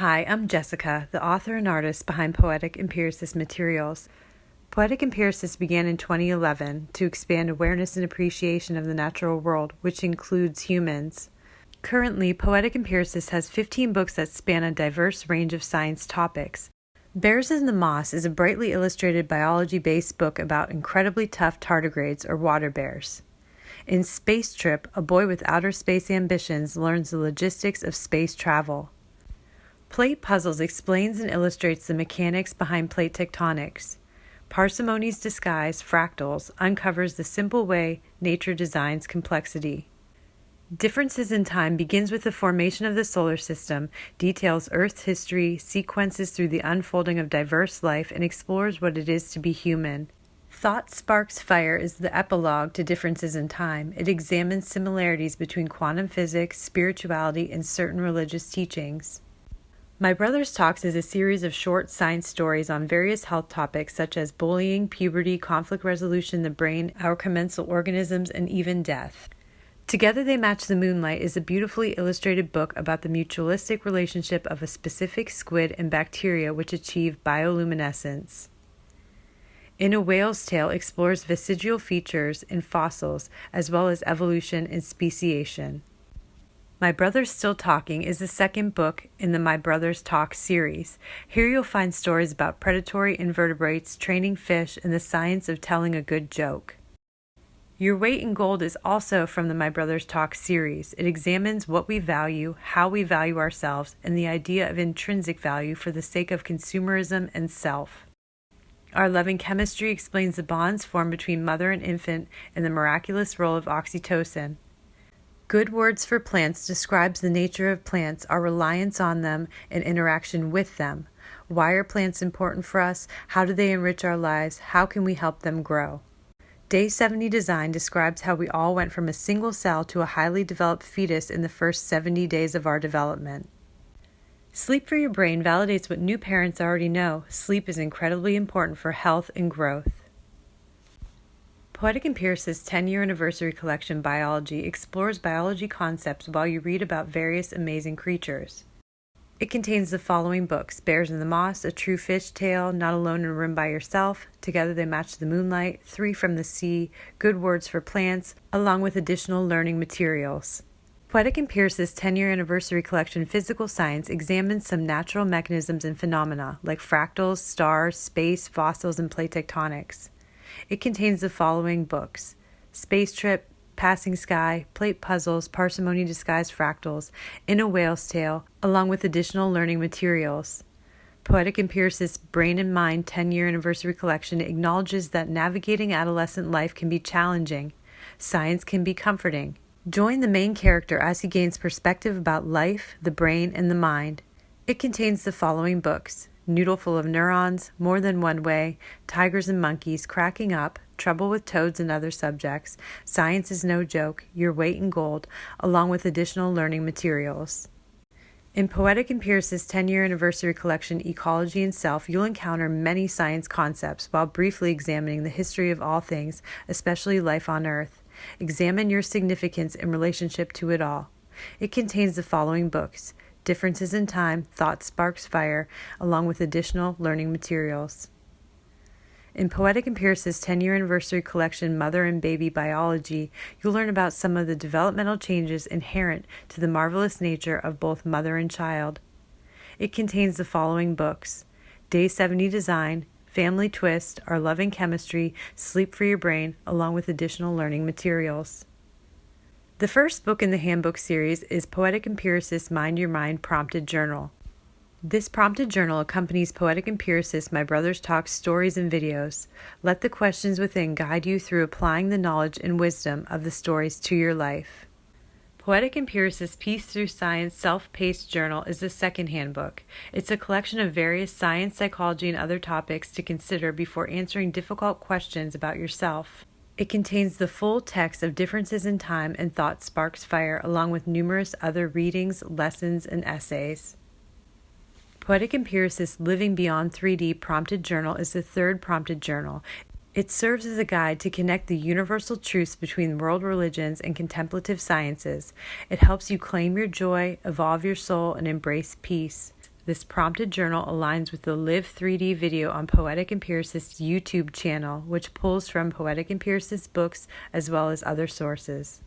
Hi, I'm Jessica, the author and artist behind Poetic Empiricist materials. Poetic Empiricist began in 2011 to expand awareness and appreciation of the natural world, which includes humans. Currently, Poetic Empiricist has 15 books that span a diverse range of science topics. Bears in the Moss is a brightly illustrated biology-based book about incredibly tough tardigrades or water bears. In Space Trip, a boy with outer space ambitions learns the logistics of space travel. Plate Puzzles explains and illustrates the mechanics behind plate tectonics. Parsimony's Disguise, Fractals, uncovers the simple way nature designs complexity. Differences in Time begins with the formation of the solar system, details Earth's history, sequences through the unfolding of diverse life, and explores what it is to be human. Thought Sparks Fire is the epilogue to Differences in Time. It examines similarities between quantum physics, spirituality, and certain religious teachings. My Brother's Talks is a series of short science stories on various health topics such as bullying, puberty, conflict resolution, the brain, our commensal organisms, and even death. Together They Match the Moonlight is a beautifully illustrated book about the mutualistic relationship of a specific squid and bacteria which achieve bioluminescence. In a Whale's Tale explores vestigial features in fossils as well as evolution and speciation. My Brother's Still Talking is the second book in the My Brother's Talk series. Here you'll find stories about predatory invertebrates, training fish, and the science of telling a good joke. Your Weight in Gold is also from the My Brother's Talk series. It examines what we value, how we value ourselves, and the idea of intrinsic value for the sake of consumerism and self. Our Loving Chemistry explains the bonds formed between mother and infant and the miraculous role of oxytocin. Good Words for Plants describes the nature of plants, our reliance on them, and interaction with them. Why are plants important for us? How do they enrich our lives? How can we help them grow? Day 70 Design describes how we all went from a single cell to a highly developed fetus in the first 70 days of our development. Sleep for Your Brain validates what new parents already know. Sleep is incredibly important for health and growth. Poetic Empiricist's 10-year anniversary collection, Biology, explores biology concepts while you read about various amazing creatures. It contains the following books: Bears in the Moss, A True Fish Tale, Not Alone in a Room by Yourself, Together They Match the Moonlight, Three from the Sea, Good Words for Plants, along with additional learning materials. Poetic Empiricist's 10-year anniversary collection, Physical Science, examines some natural mechanisms and phenomena, like fractals, stars, space, fossils, and plate tectonics. It contains the following books: Space Trip, Passing Sky, Plate Puzzles, Parsimony Disguise, Fractals, In a Whale's Tale, along with additional learning materials. Poetic Empiricist's Brain and Mind 10-year anniversary collection acknowledges that navigating adolescent life can be challenging. Science can be comforting. Join the main character as he gains perspective about life, the brain, and the mind. It contains the following books: Noodle Full of Neurons, More Than One Way, Tigers and Monkeys, Cracking Up, Trouble with Toads and Other Subjects, Science is No Joke, Your Weight in Gold, along with additional learning materials. In Poetic Empiricist's 10-year anniversary collection, Ecology and Self, you'll encounter many science concepts while briefly examining the history of all things, especially life on Earth. Examine your significance in relationship to it all. It contains the following books: Differences in Time, Thought Sparks Fire, along with additional learning materials. In Poetic Empiricist's 10-year anniversary collection, Mother and Baby Biology, you'll learn about some of the developmental changes inherent to the marvelous nature of both mother and child. It contains the following books: Day 70 Design, Family Twist, Our Loving Chemistry, Sleep for Your Brain, along with additional learning materials. The first book in the handbook series is Poetic Empiricist's Mind Your Mind Prompted Journal. This prompted journal accompanies Poetic Empiricist's My Brother's Talks stories and videos. Let the questions within guide you through applying the knowledge and wisdom of the stories to your life. Poetic Empiricist's Peace Through Science Self-Paced Journal is the second handbook. It's a collection of various science, psychology, and other topics to consider before answering difficult questions about yourself. It contains the full text of Differences in Time and Thought Sparks Fire, along with numerous other readings, lessons, and essays. Poetic Empiricist's Living Beyond 3D Prompted Journal is the third prompted journal. It serves as a guide to connect the universal truths between world religions and contemplative sciences. It helps you claim your joy, evolve your soul, and embrace peace. This prompted journal aligns with the Live 3D video on Poetic Empiricist's YouTube channel, which pulls from Poetic Empiricist books as well as other sources.